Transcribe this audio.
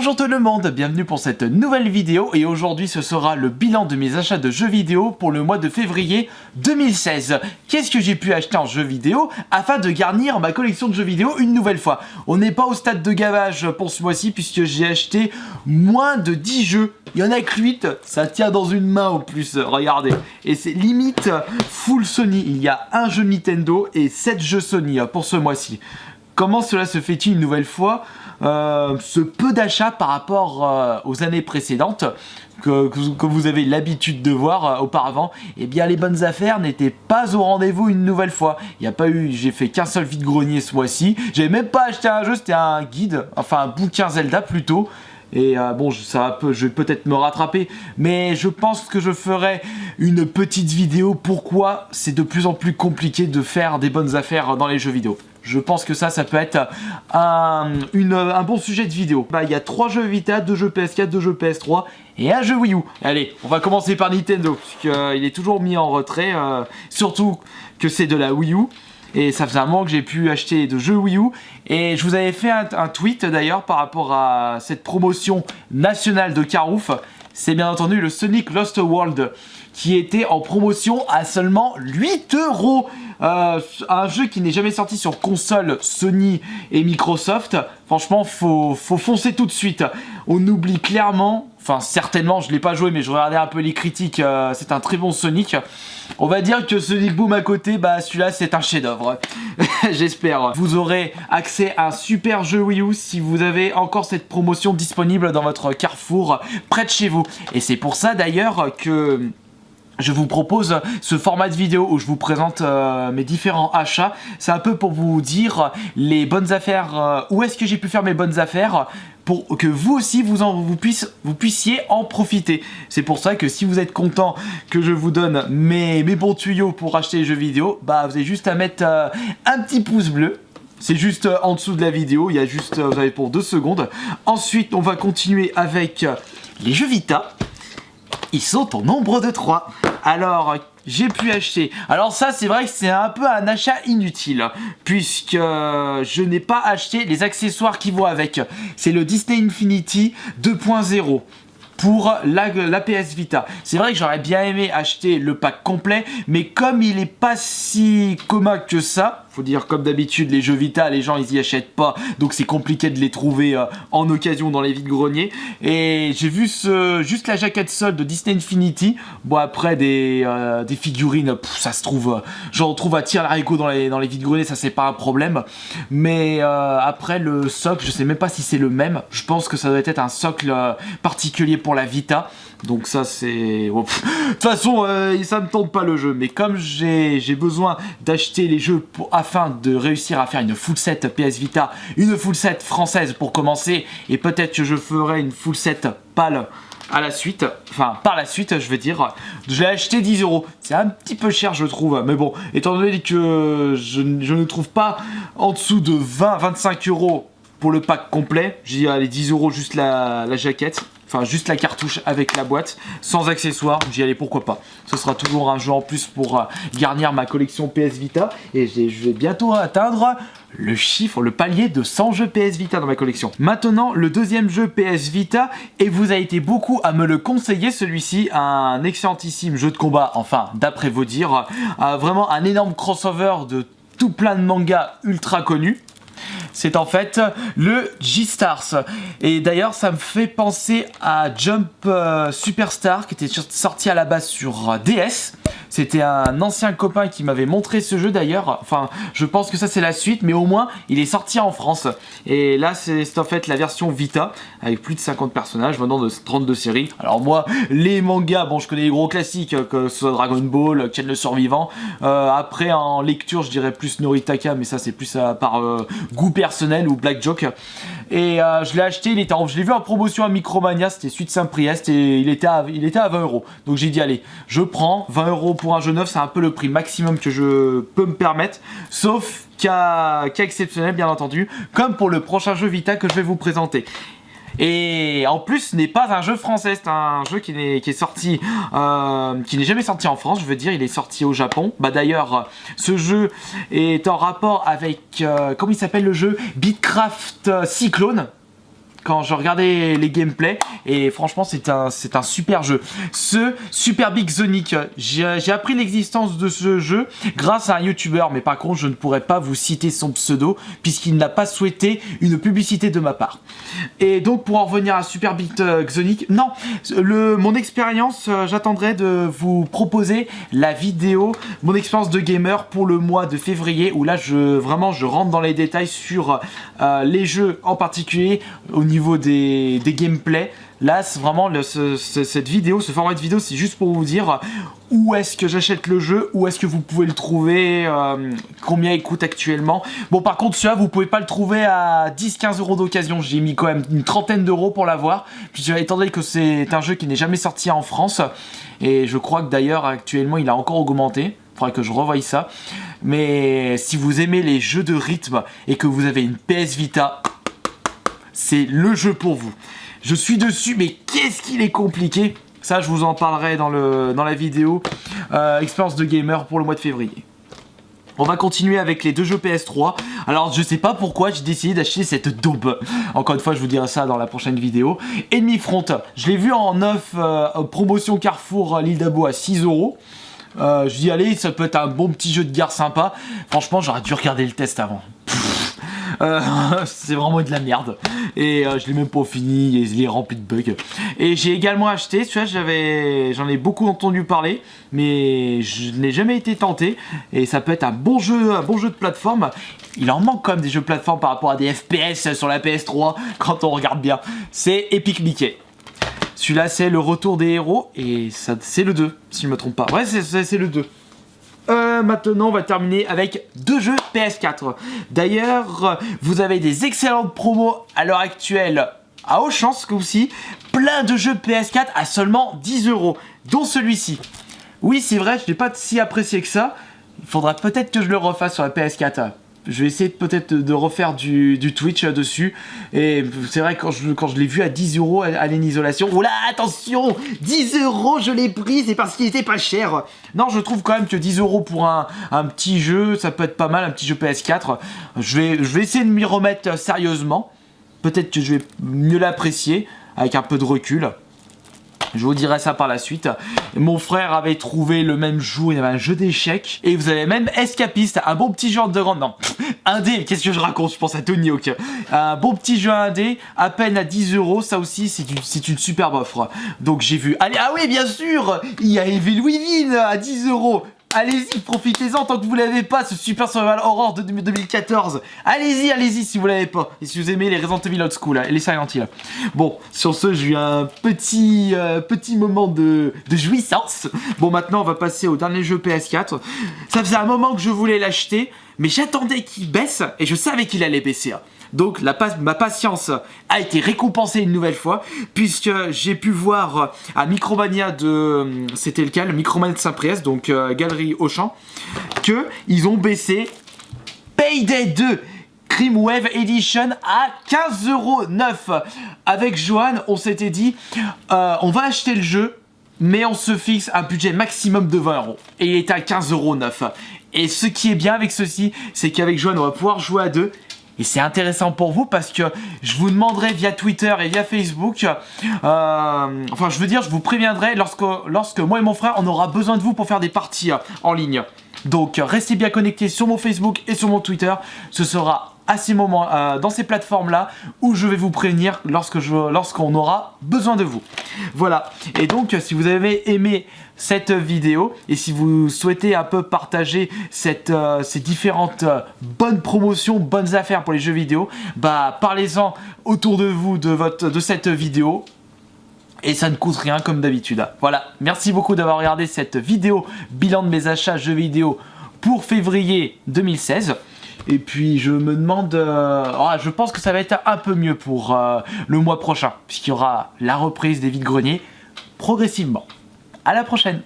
Bonjour tout le monde, bienvenue pour cette nouvelle vidéo et aujourd'hui ce sera le bilan de mes achats de jeux vidéo pour le mois de février 2016. Qu'est-ce que j'ai pu acheter en jeux vidéo afin de garnir ma collection de jeux vidéo une nouvelle fois? On n'est pas au stade de gavage pour ce mois-ci puisque j'ai acheté moins de 10 jeux. Il y en a que 8, ça tient dans une main au plus, regardez. Et c'est limite full Sony, il y a un jeu Nintendo et 7 jeux Sony pour ce mois-ci. Comment cela se fait-il une nouvelle fois? Ce peu d'achats par rapport aux années précédentes que vous avez l'habitude de voir auparavant, eh bien les bonnes affaires n'étaient pas au rendez-vous une nouvelle fois. Il n'y a pas eu, j'ai fait qu'un seul vide-grenier ce mois-ci. J'avais même pas acheté un jeu, c'était un guide, enfin un bouquin Zelda plutôt. Et bon, je vais peut-être me rattraper, mais je pense que je ferai une petite vidéo pourquoi c'est de plus en plus compliqué de faire des bonnes affaires dans les jeux vidéo. Je pense que ça peut être un bon sujet de vidéo. Il y a 3 jeux Vita, 2 jeux PS4, 2 jeux PS3 et un jeu Wii U. Allez, on va commencer par Nintendo, puisqu'il est toujours mis en retrait, surtout que c'est de la Wii U. Et ça faisait un moment que j'ai pu acheter de jeux Wii U. Et je vous avais fait un tweet d'ailleurs par rapport à cette promotion nationale de Carouf. C'est bien entendu le Sonic Lost World qui était en promotion à seulement 8 €. Un jeu qui n'est jamais sorti sur console Sony et Microsoft. Franchement, faut foncer tout de suite. On oublie clairement, enfin certainement, je l'ai pas joué mais je regardais un peu les critiques, c'est un très bon Sonic. On va dire que Sonic Boom à côté, bah celui-là c'est un chef-d'œuvre. J'espère. Vous aurez accès à un super jeu Wii U si vous avez encore cette promotion disponible dans votre Carrefour près de chez vous. Et c'est pour ça d'ailleurs que je vous propose ce format de vidéo où je vous présente mes différents achats. C'est un peu pour vous dire les bonnes affaires, où est-ce que j'ai pu faire mes bonnes affaires pour que vous aussi vous puissiez en profiter. C'est pour ça que si vous êtes content que je vous donne mes bons tuyaux pour acheter les jeux vidéo, bah vous avez juste à mettre un petit pouce bleu. C'est juste en dessous de la vidéo, il y a juste, vous avez pour 2 secondes. Ensuite, on va continuer avec les jeux Vita. Ils sont au nombre de 3. Alors, j'ai pu acheter. Alors ça, c'est vrai que c'est un peu un achat inutile, puisque je n'ai pas acheté les accessoires qui vont avec. C'est le Disney Infinity 2.0. Pour la PS Vita. C'est vrai que j'aurais bien aimé acheter le pack complet, mais comme il est pas si commun que ça, faut dire comme d'habitude les jeux Vita, les gens ils y achètent pas, donc c'est compliqué de les trouver en occasion dans les vides-greniers. Et j'ai vu juste la jaquette seule de Disney Infinity. Bon après des figurines, ça se trouve, j'en trouve à tire-larigot dans les vides-greniers, ça c'est pas un problème. Mais après le socle, je sais même pas si c'est le même. Je pense que ça doit être un socle particulier pour la Vita, donc ça c'est... De toute façon ça me tente pas le jeu, mais comme j'ai besoin d'acheter les jeux afin de réussir à faire une full set PS Vita, une full set française pour commencer, et peut-être que je ferai une full set PAL à la suite, enfin par la suite je veux dire, je l'ai acheté 10 €, c'est un petit peu cher je trouve, mais bon, étant donné que je ne trouve pas en dessous de 20-25 € pour le pack complet, j'ai dit allez 10 € juste la jaquette. Enfin, juste la cartouche avec la boîte, sans accessoires. J'y allais, pourquoi pas. Ce sera toujours un jeu en plus pour garnir ma collection PS Vita. Et je vais bientôt atteindre le palier de 100 jeux PS Vita dans ma collection. Maintenant, le deuxième jeu PS Vita, et vous avez été beaucoup à me le conseiller, celui-ci, un excellentissime jeu de combat, enfin, d'après vos dires. Vraiment un énorme crossover de tout plein de mangas ultra connus. C'est en fait le G-Stars. Et d'ailleurs, ça me fait penser à Jump Superstar qui était sorti à la base sur DS. C'était un ancien copain qui m'avait montré ce jeu d'ailleurs. Enfin, je pense que ça c'est la suite, mais au moins il est sorti en France. Et là, c'est en fait la version Vita avec plus de 50 personnages venant de 32 séries. Alors moi, les mangas, bon, je connais les gros classiques, que ce soit Dragon Ball, Ken le Survivant. Après, en lecture, je dirais plus Noritaka, mais ça c'est plus par goût personnel ou Black Joke. Et je l'ai acheté, je l'ai vu en promotion à Micromania, c'était Suite Saint-Priest et il était à 20 €. Donc j'ai dit allez, je prends 20 € pour un jeu neuf, c'est un peu le prix maximum que je peux me permettre, sauf cas exceptionnel bien entendu, comme pour le prochain jeu Vita que je vais vous présenter. Et en plus, ce n'est pas un jeu français, c'est un jeu qui est sorti, qui n'est jamais sorti en France, je veux dire, il est sorti au Japon. Bah d'ailleurs, ce jeu est en rapport avec, comment il s'appelle le jeu, Beatcraft Cyclone. quand je regardais les gameplays et franchement c'est un super jeu. Ce Super Big Sonic, j'ai appris l'existence de ce jeu grâce à un youtubeur, mais par contre je ne pourrais pas vous citer son pseudo puisqu'il n'a pas souhaité une publicité de ma part. Et donc pour en revenir à Super Big Sonic, non, mon expérience, j'attendrai de vous proposer la vidéo, mon expérience de gamer pour le mois de février où là je rentre dans les détails sur les jeux en particulier au niveau des gameplays. Là, c'est vraiment cette vidéo, ce format de vidéo, c'est juste pour vous dire où est-ce que j'achète le jeu, où est-ce que vous pouvez le trouver, combien il coûte actuellement. Bon, par contre, celui-là, vous pouvez pas le trouver à 10-15 € d'occasion. J'ai mis quand même une trentaine d'euros pour l'avoir. Puis, étant donné que c'est un jeu qui n'est jamais sorti en France, et je crois que d'ailleurs, actuellement, il a encore augmenté. Il faudrait que je revoie ça. Mais si vous aimez les jeux de rythme et que vous avez une PS Vita, c'est le jeu pour vous. Je suis dessus, mais qu'est-ce qu'il est compliqué. Ça, je vous en parlerai dans la vidéo expérience de gamer pour le mois de février. On va continuer avec les deux jeux PS3. Alors, je sais pas pourquoi j'ai décidé d'acheter cette daube. Encore une fois, je vous dirai ça dans la prochaine vidéo. Enemy Front, je l'ai vu en neuf promotion Carrefour l'île d'Abo à 6 €. Je dis, allez, ça peut être un bon petit jeu de guerre sympa. Franchement, j'aurais dû regarder le test avant. C'est vraiment de la merde et je l'ai même pas fini et il est rempli de bugs. Et j'ai également acheté, celui-là j'en ai beaucoup entendu parler mais je n'ai jamais été tenté et ça peut être un bon jeu de plateforme. Il en manque quand même des jeux de plateforme par rapport à des FPS sur la PS3 quand on regarde bien. C'est Epic Mickey. Celui-là c'est le retour des héros et c'est le 2 si je me trompe pas. Ouais c'est le 2. Maintenant on va terminer avec deux jeux PS4. D'ailleurs vous avez des excellentes promos à l'heure actuelle à Auchan ce coup-ci. Plein de jeux PS4 à seulement 10 €, dont celui-ci. Oui c'est vrai, je n'ai pas si apprécié que ça. Il faudra peut-être que je le refasse sur la PS4. Je vais essayer peut-être de refaire du Twitch dessus. Et c'est vrai quand je l'ai vu à 10 € à l'Isolation. Oh là, attention, 10 € je l'ai pris, c'est parce qu'il était pas cher. Non, je trouve quand même que 10 € pour un petit jeu, ça peut être pas mal, un petit jeu PS4. Je vais essayer de m'y remettre sérieusement. Peut-être que je vais mieux l'apprécier avec un peu de recul. Je vous dirai ça par la suite. Mon frère avait trouvé le même jour, il y avait un jeu d'échecs. Et vous avez même Escapiste, un bon petit jeu underground. Non, indé, qu'est-ce que je raconte? Je pense à Tony Hawk. Un bon petit jeu indé, à peine à 10 €. Ça aussi, c'est une superbe offre. Donc j'ai vu. Allez, ah oui, bien sûr, il y a Evil Within à 10 €. Allez-y, profitez-en tant que vous l'avez pas, ce Super Survival Horror de 2014. Allez-y si vous l'avez pas. Et si vous aimez les Resident Evil Old School et les Silent Hill. Bon, sur ce, j'ai eu un petit moment de jouissance. Bon, maintenant, on va passer au dernier jeu PS4. Ça faisait un moment que je voulais l'acheter, mais j'attendais qu'il baisse et je savais qu'il allait baisser. Donc ma patience a été récompensée une nouvelle fois puisque j'ai pu voir à Micromania c'était lequel, Micromania de Saint-Priest, donc Galerie Auchan, que ils ont baissé Payday 2 Crime Wave Edition à 15,9 €. Avec Johan, on s'était dit on va acheter le jeu, mais on se fixe un budget maximum de 20 €. Et il était à 15,9 €. Et ce qui est bien avec ceci, c'est qu'avec Johan, on va pouvoir jouer à deux. Et c'est intéressant pour vous parce que je vous demanderai via Twitter et via Facebook, enfin je veux dire je vous préviendrai lorsque moi et mon frère on aura besoin de vous pour faire des parties en ligne. Donc restez bien connectés sur mon Facebook et sur mon Twitter, ce sera à ces moments, dans ces plateformes là où je vais vous prévenir lorsqu'on aura besoin de vous. Voilà, et donc si vous avez aimé cette vidéo et si vous souhaitez un peu partager ces différentes bonnes promotions, bonnes affaires pour les jeux vidéo, bah parlez-en autour de vous de cette vidéo. Et ça ne coûte rien comme d'habitude. Voilà, merci beaucoup d'avoir regardé cette vidéo bilan de mes achats jeux vidéo pour février 2016. Et puis je me demande, je pense que ça va être un peu mieux pour le mois prochain, puisqu'il y aura la reprise des vides-greniers progressivement. À la prochaine!